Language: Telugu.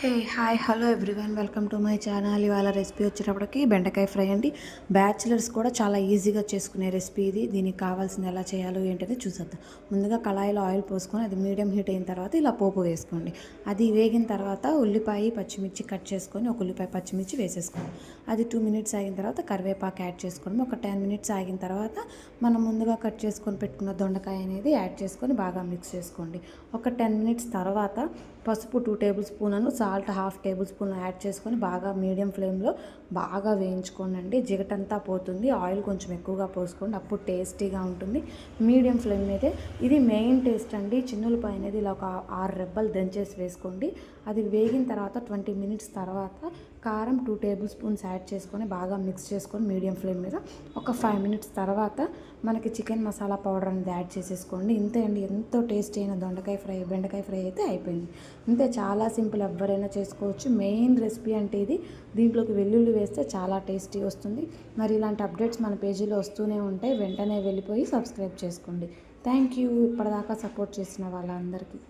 Hey hi hello everyone welcome to my channel. ఇవాళ రెసిపీ వచ్చేటప్పటికి బెండకాయ ఫ్రై అండి. బ్యాచిలర్స్ కూడా చాలా ఈజీగా చేసుకునే రెసిపీ ఇది. దీనికి కావాల్సింది ఎలా చేయాలో ఏంటనేది చూసేద్దాం. ముందుగా కళాయిలో ఆయిల్ పోసుకొని అది మీడియం హీట్ అయిన తర్వాత ఇలా పోపు వేసుకోండి. అది వేగిన తర్వాత ఉల్లిపాయ పచ్చిమిర్చి కట్ చేసుకొని ఒక ఉల్లిపాయ పచ్చిమిర్చి వేసేసుకోండి. అది 2 మినిట్స్ ఆగిన తర్వాత కరివేపాకు యాడ్ చేసుకోండి. ఒక 10 మినిట్స్ ఆగిన తర్వాత మనం ముందుగా కట్ చేసుకొని పెట్టుకున్న దొండకాయ అనేది యాడ్ చేసుకొని బాగా మిక్స్ చేసుకోండి. ఒక 10 మినిట్స్ తర్వాత పసుపు 2 టేబుల్ స్పూన్లను, సాల్ట్ 1/2 టేబుల్ స్పూన్ యాడ్ చేసుకొని బాగా మీడియం ఫ్లేమ్లో బాగా వేయించుకోండి. జిగటంతా పోతుంది. ఆయిల్ కొంచెం ఎక్కువగా పోసుకోండి, అప్పుడు టేస్టీగా ఉంటుంది. మీడియం ఫ్లేమ్ మీదే ఇది మెయిన్ టేస్ట్ అండి. చిన్నులపాయ అనేది ఇలా ఒక 6 రెబ్బలు దంచేసి వేసుకోండి. అది వేగిన తర్వాత 20 మినిట్స్ తర్వాత కారం 2 టేబుల్ స్పూన్స్ యాడ్ చేసుకొని బాగా మిక్స్ చేసుకొని మీడియం ఫ్లేమ్ మీద ఒక 5 మినిట్స్ తర్వాత మనకి చికెన్ మసాలా పౌడర్ అనేది యాడ్ చేసేసుకోండి. ఇంతే అండి, ఎంతో టేస్టీ అయిన బెండకాయ ఫ్రై అయితే అయిపోయింది. ఇంతే, చాలా సింపుల్, ఎవరైనా చేసుకోవచ్చు. మెయిన్ రెసిపీ అంటే ఇది. దీంట్లోకి వెల్లుల్లి వేస్తే చాలా టేస్టీ వస్తుంది. మరి ఇలాంటి అప్డేట్స్ మన పేజీలో వస్తూనే ఉంటాయి. వెంటనే వెళ్ళిపోయి సబ్స్క్రైబ్ చేసుకోండి. థ్యాంక్ యూ ఇప్పటిదాకా సపోర్ట్ చేసిన వాళ్ళందరికీ.